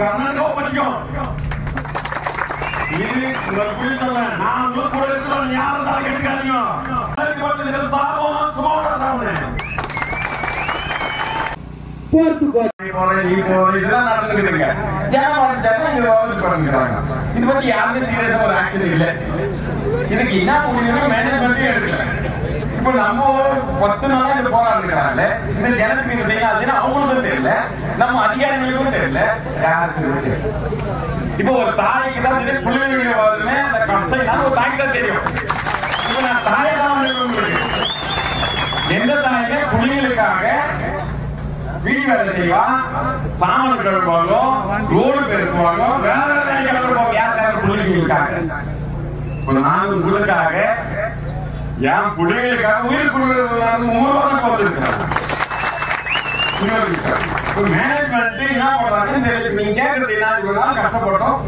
கர்நாடகா பத்திக்கும் இது உங்கள் புரிதல்ல நான் கூட இருக்கிறோம் யாரும் தான் கேட்டுக்காதீங்க சாபம் சும்மா இதெல்லாம் நடந்துக்கிட்டுங்க இது பத்தி யாருமே சீரியஸா ஒரு ஆக்ஷன் இல்ல இதுக்கு என்ன முடியும்னா மேனேஜ்மெண்டே எடுக்கல இப்ப நம்ம 10 நாளா இது போராடுறாங்க இந்த ஜனத்துக்கு செய்யலாம் அவங்களுக்கும் தெரியல நம்ம அதிகாரிகளுக்கும் தெரியல யாருக்கு இப்ப ஒரு தாய்க்கு தான் தெரியும் பிள்ளைகளுடைய வாழ்மே அந்த கஷ்டம் என்ன ஒரு தாய்க்கு தான் தெரியும் இப்ப நான் தாயை தான் எந்த தாயுமே பிள்ளைகளுக்காக வீடு வேலை செய்வான் சாமான் கழுவாங்க ரோடு பெருக்குவாங்க வேற வேலைகள் கழுவாங்க யாருக்காக பிள்ளைகளுக்காக நாங்க உங்களுக்காக என் பிள்ளைகளுக்காக உயிர் கொடுக்கறது 3 மாதம் வந்துருக்காங்க மேனேஜ்மெண்ட் என்ன பண்றாங்கன்னு தெரியல நீங்க கேட்கறது என்ன கஷ்டப்பட்டோம்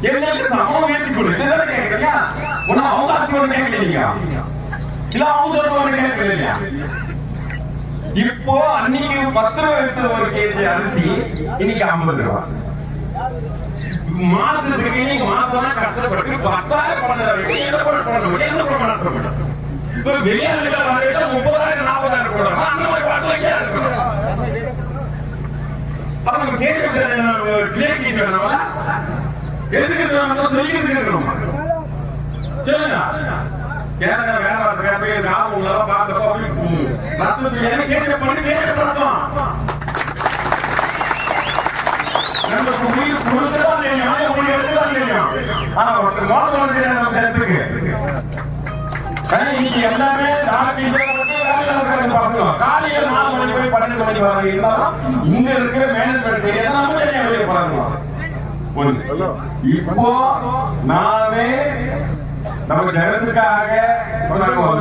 எங்களுக்கு சமம் ஏற்றி கொடுத்து கேட்கறீங்க உன்னா அவங்க ஆசையோட கேட்கலீங்க இல்ல அவங்க சொல்றவங்க கேட்கலையா இப்போ அன்னைக்கு 10 ரூபாய் எடுத்த ஒரு கேஜி அரிசி இன்னைக்கு 50 ரூபாய் மாசத்துக்கு நீங்க மாசம் கஷ்டப்பட்டு 10,000 பண்ண வெளியாளுங்க 30,000 40,000 போடணும் அந்த மாதிரி பாட்டு அப்ப நம்ம கேட்க எதுக்கு சொல்லிக்கிட்டு இருக்கணும் சொல்லுங்க கேரளா வேற உங்கள பார்க்க கேட்க பண்ணி கேட்க நடத்தும் நமக்கு உயிர் கொடுத்துதான் தெரியும் உயிர் எடுத்துதான் தெரியும் ஆனா ஒரு மோசம் தெரியாது நம்ம கருத்துக்கு இன்னைக்கு எல்லாமே காலையில 4 மணி போய் 12 மணி வர இருந்தாலும் இங்க இருக்கிற மேனேஜ்மெண்ட் தெரியாத நம்ம தனியா வெளியே போறாங்க இப்போ நானே நம்ம ஜனத்துக்காக வந்திருக்கோம்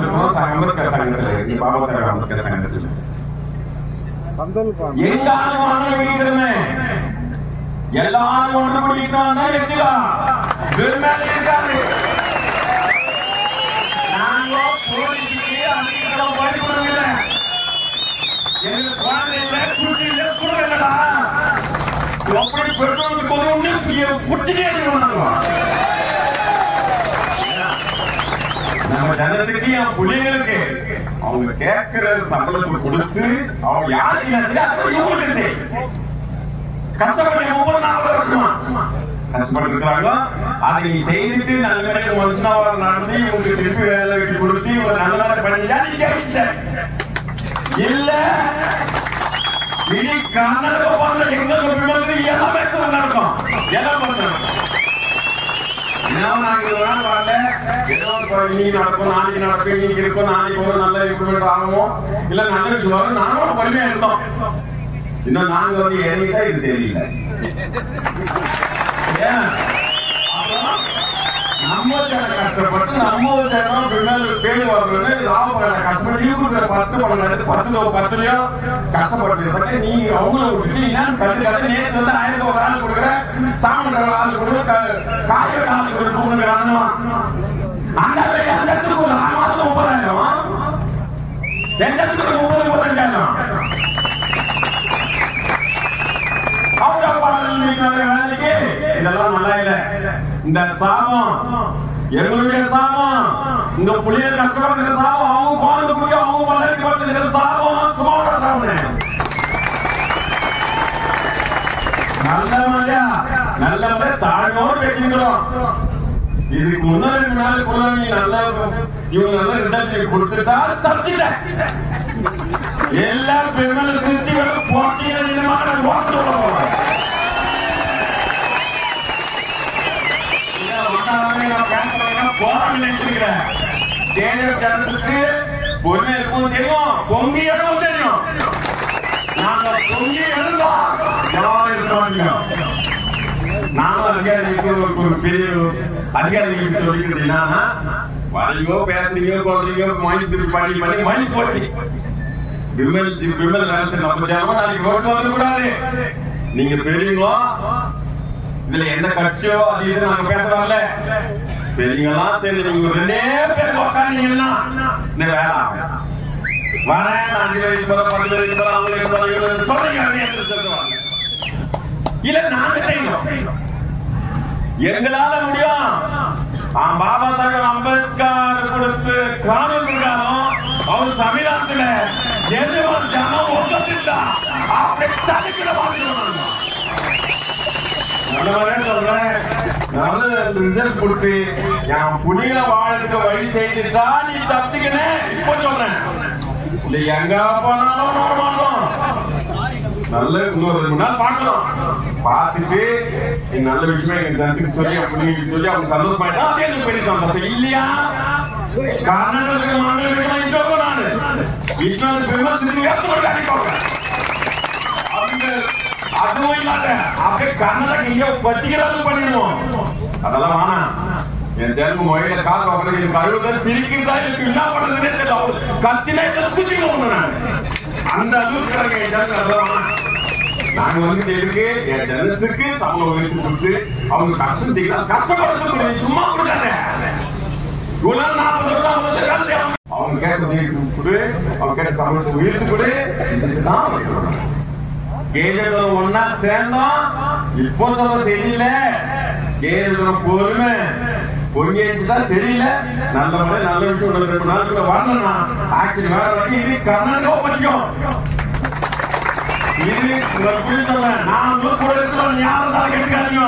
அம்பேத்கர் சங்கத்துல பாபா சாஹேப் அம்பேத்கர் சங்கத்துல எங்காலும் வைக்கிறமே எல்லாரும் ஒன்று குடிக்கணும் தான் வச்சுக்கலாம் இருக்காது நாங்க போலீஸுக்கு அன்னைக்கு வழி கொடுக்கல எங்களுக்கு குழந்தை இல்லை குட்டி இல்லை கொடுக்கலடா எப்படி பெட்ரோலுக்கு கொண்டு குடிச்சுட்டே நம்ம ஜனத்துக்கு என் பிள்ளைங்களுக்கு அவங்க கேட்கிற சம்பளத்துக்கு கொடுத்து அவங்க யாருக்கு கஷ்டப்பட்டு 30-40 வருஷமா கஷ்டப்பட்டு இருக்கிறாங்களோ அதை நீ செய்துட்டு நல்ல மாதிரி மனுஷனா நடந்து இவங்களுக்கு திருப்பி வேலை வெட்டி கொடுத்து ஒரு நல்ல மாதிரி பண்ணிட்டா நீ ஜெயிச்சிட்ட இல்ல இனி கர்நாடக பாடல எங்களுக்கு எல்லாமே நடக்கும் எல்லாம் பண்ணுறோம் நாளைக்கு நடக்கும் நாளைக்கு நடக்கும் இன்னைக்கு இருக்கும் நாளைக்கு ஒரு நல்ல இம்ப்ரூவ்மெண்ட் ஆகும் இல்ல நல்ல விஷயம் நானும் பொறுமையா இருந்தோம் இன்னும் நாங்க வந்து இறங்கிட்டா இது தெரியல நம்ம கஷ்டப்பட்டு நம்ம பேரு வரணும்னு லாபம் கஷ்டப்பட்டு 10 கஷ்டப்பட்டு நீ அவங்கள விட்டுட்டு என்னன்னு கட்டுக்காத நேற்று வந்து 1000 ஒரு ஆள் கொடுக்குற சாமன்ற ஆள் கொடுக்க காய ஆள் கொடுக்கணுங்கிறான் அந்த இடத்துக்கு ஒரு 6 மாசம் 30,000 எந்த இடத்துக்கு 35,000 வேலைக்கு இதெல்லாம் நல்லா இல்ல இந்த சாபம் எங்களுடைய சாபம் இந்த புள்ளிய கஷ்டப்படுற சாபம் அவங்க குழந்தைக்கு அவங்க வளர்ச்சி சாபம் சும்மா நல்ல தாழ்வோடு பேசுகிறோம் இதுக்கு முன்னாடி நாள் போல நீ நல்லா இவங்க நல்ல ரிசல்ட் கொடுத்துட்டா தப்பிட எல்லா பெண்களும் திருத்தி போட்டியான ஜனத்துக்கு பொறுமை இருக்கும் தெரியும் பொங்கி எழுதும் தெரியும் நாங்க பொங்கி எழுந்தோம் நானும் அதிகாரிகளுக்கு ஒரு பெரிய அதிகாரிகளுக்கு சொல்லிக்கிறது என்னன்னா வரீங்கோ பேசுறீங்க கொள்றீங்க மைண்ட் திருப்பி பண்ணி மைண்ட் போச்சு விமல் நம்ம நாளைக்கு ரோட்டு வந்துடக்கூடாது நீங்க பெரியவங்க இதுல எந்த கட்சியோ அது இது நாங்க பேச வரல பெரியவங்களாம் சேர்ந்து நீங்க 2 பேர் உட்காந்தீங்கன்னா இந்த வேலை வரேன் 5 பேர் 10 பேர் அவங்க சொல்றீங்க இல்ல நாங்க செய்யணும். எங்களால முடியும். பாபா சாஹேப் அம்பேத்கர் கொடுத்து கானூன் பிரகாரம் அவர் சமீபத்துல ஜனம் ஒப்பந்தா அப்படி தடுக்கிற மாதிரி சொல்றேன். நல்ல ரிசல்ட் கொடுத்து என் புலிகளை வாழறதுக்கு வழி செய்துட்டா நீ தப்பிச்சுக்கனே. இப்ப சொல்றேன், இல்ல எங்க போனாலும் நோட மாட்டோம். நல்ல இன்னொரு 2 நாள் பார்க்கணும். பார்த்துட்டு நல்ல விஷயமா எங்க ஜனத்துக்கு சொல்லி அப்படின்னு சொல்லி அவங்க சந்தோஷமாயிட்டா அதே எனக்கு பெரிய சந்தோஷம் இல்லையா? கர்நாடக மாநில வீட்டுல நானு வீட்டுல விமர்சனத்துக்கு அதுவும் இல்லாத அப்படியே கர்நாடக இங்க பத்திக்கிறாலும் பண்ணிடுவோம். அதெல்லாம் வேணா. என் ஜென்ம மொழியில காசு வாங்குறது எனக்கு அழுவத சிரிக்கிறதா எனக்கு என்ன பண்றதுன்னே தெரியல. கத்தினா குத்திடுவோம். நான் அந்த அளவுக்கு நாங்க வந்து இருக்கு என் ஜனத்துக்கு சமூக உயர்த்தி கொடுத்து அவங்க கஷ்டம் செய்யலாம். கஷ்டப்படுறது சும்மா கொடுக்காத. அவங்க கேட்ட கொடு, அவங்க கேட்ட சமூகத்தை உயர்த்தி கொடு. கேஜர் ஒன்னா சேர்ந்தோம். இப்போ சொல்ல சரியில்ல. கேஜர் பொறுமை பொங்கிதான் சரியில்லை. நல்ல மாதிரி நல்ல விஷயம் 2 நாளுக்குள்ள வரணும்னா ஆக்சுவலி வேற இது கர்நாடகா பத்திக்கும். இது உங்களுக்கு சொல்ல நான் கூட இருக்கிறோம். யாரும் தலை கெட்டுக்காதீங்க.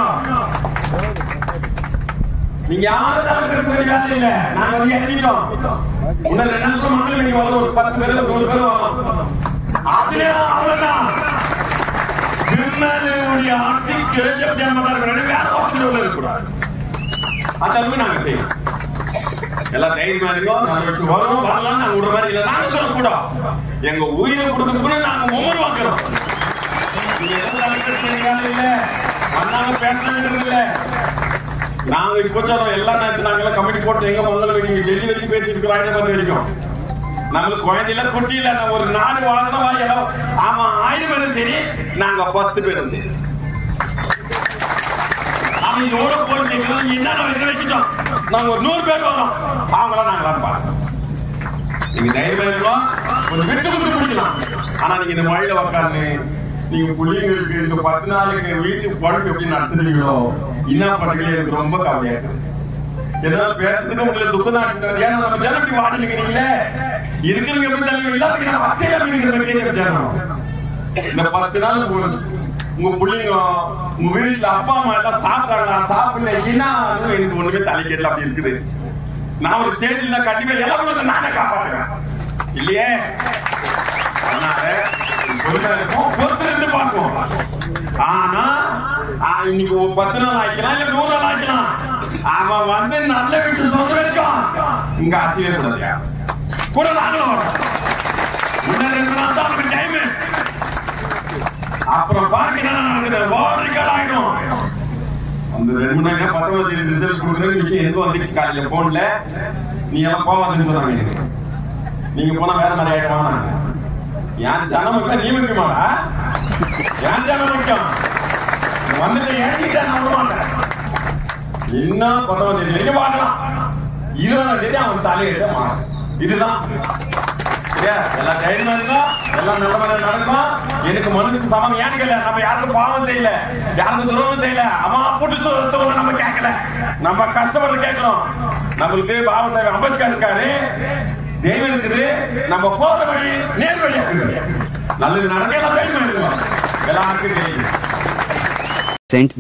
நீங்க யாரும் தலை கெட்டு இல்ல. நாங்க வந்து இறங்கிட்டோம். இன்னும் 2 நாளுக்கு மக்கள் நீங்க வரும். ஒரு 10 பேர் 100 பேர் வரும். அதுல அவ்வளவுதான். திருநெல்வேலி ஆட்சி கிழக்கு ஜனமதார் வேற இருக்கக்கூடாது. அந்த அளவுக்கு நாங்க செய்யணும். எல்லாம் தைரியமா இருக்கோம். நல்ல விஷயம் வரும் வரலாம். நாங்க விடுற மாதிரி இல்லை. நாங்க சொல்லக்கூடாது. எங்க உயிரை கொடுக்க கூட நாங்க ஒவ்வொரு வாக்கிறோம். நீங்க எதுவும் தலைக்கட்டு இல்ல வந்தாங்க பேசணும் இல்ல. நாங்க இப்ப சொல்றோம் எல்லா நேரத்தில் நாங்க கமிட்டி போட்டு எங்க முதல்ல டெல்லி வரைக்கும் பேசி இருக்கிறோம். ஹைதராபாத் வரைக்கும் நம்மளுக்கு குழந்தையில குட்டி இல்ல. நம்ம ஒரு 4 வாழணும் வாங்கலாம். ஆமா 1000 பேரும் சரி, நாங்க 10 பேரும் சரி. நாம இதோட போட்டு என்ன வச்சுட்டோம். நாங்க ஒரு 100 பேர் வரோம். அவங்களாம் நாங்களாம் பார்க்கணும். நீங்க தைரியமா இருக்கோம். ஒரு விட்டு விட்டு பிடிக்கலாம். ஆனா நீங்க இந்த மழையில உட்காந்து நீங்க புள்ளிங்களுக்கு இந்த 10 நாளுக்கு வீட்டு குழம்பு எப்படி நடத்துறீங்களோ என்ன பண்றீங்களோ எனக்கு ரொம்ப கவலையா இருக்கு. ஏதாவது பேசுறதுக்கு உங்களுக்கு துக்கம் தான். ஏன்னா நம்ம ஜனம் இப்படி வாடி நிக்கிறீங்களே இருக்கிறவங்க எப்படி தலைவர் இல்லாத வசதியா ஜனம். இந்த 10 நாள் உங்க பிள்ளைங்க உங்க வீட்டுல அப்பா அம்மா எல்லாம் சாப்பிட்டாங்களா சாப்பிடல எனக்கு ஒண்ணுமே தலைக்கேட்டல அப்படி இருக்குது. நான் ஒரு ஸ்டேஜ்ல கண்டிப்பா எல்லாரும் நானே காப்பாற்றுவேன் இல்லையே. அதனால பொறுத்திருந்து பார்ப்போம். ஆனா இன்னைக்கு 10 நாள் ஆயிக்கலாம் இல்ல 100 நாள் ஆயிக்கலாம். அவன் வந்து நல்ல விஷயம் சொல்ற வரைக்கும் இங்க ஆசையே கூடாது. கூட நானும் இன்னும் 2 நாள் தான் அவனுக்கு டைம். அப்புறம் பாருங்க என்ன நடக்குது. வார்டிகள் ஆயிடும். அந்த 2 நாள் 19 ரிசல்ட் கொடுக்குற விஷயம் எங்க வந்துச்சு காலையில போன்ல. நீ எல்லாம் போவாதுன்னு சொன்னாங்க. நீங்க போனா வேற மாதிரி ஆயிடுவானா? என் ஜனம் நீ முக்கியமாடா. என் ஜனம் முக்கியம். வந்துட்டு ஏங்கிட்ட நான் விட மாட்டேன். இன்னும் 19 தேதி பார்க்கலாம். 20ஆம் தேதி அவன் தலையிட்ட மாறும். இதுதான் எல்லாம் தைரியமா இருக்கும். எல்லாம் நல்ல மாதிரி நடக்கும். எனக்கு மனுஷன் சமம் ஏன்னு கேட்கல. நம்ம யாருக்கும் பாவம் செய்யல, யாருக்கும் துரோகம் செய்யல. அவன் போட்டு நம்ம கேட்கல. நம்ம கஷ்டப்பட்டு கேட்கிறோம். நம்மளுக்கு பாபா சாஹேப் அம்பேத்கர் இருக்காரு, தெய்வம் இருக்குது. நம்ம போற வழி நேர் வழியா இருக்குது. நல்லது நடக்க தைரியமா இருக்கும். எல்லாருக்கும் தெரியும்.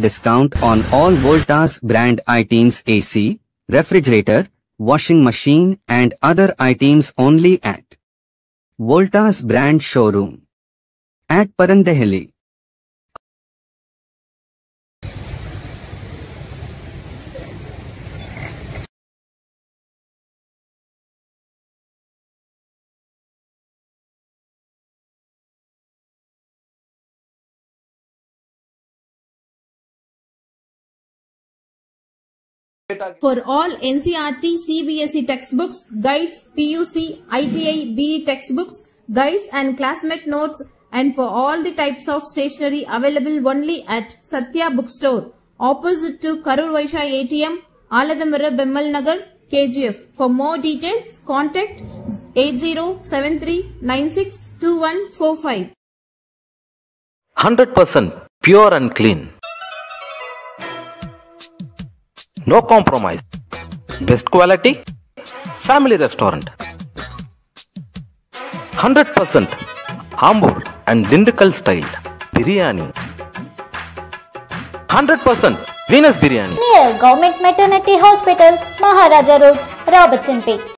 Discount on all Voltas brand items AC, refrigerator, washing machine and other items only at Voltas brand showroom at Parandehli. For all NCERT, CBSE textbooks, guides, PUC, ITI, BE textbooks, guides and classmate notes, and for all the types of stationery available only at Satya Bookstore, opposite to Karur Vaishya ATM, Aladamara Bemmal Nagar, KGF. For more details, contact 8073962145. 100% Pure and clean. No compromise. Best quality. Family restaurant. 100% Ambur and Dindigul styled biryani. 100% Venus biryani. Near Government Maternity Hospital, Maharaja Road, Robertson Peak.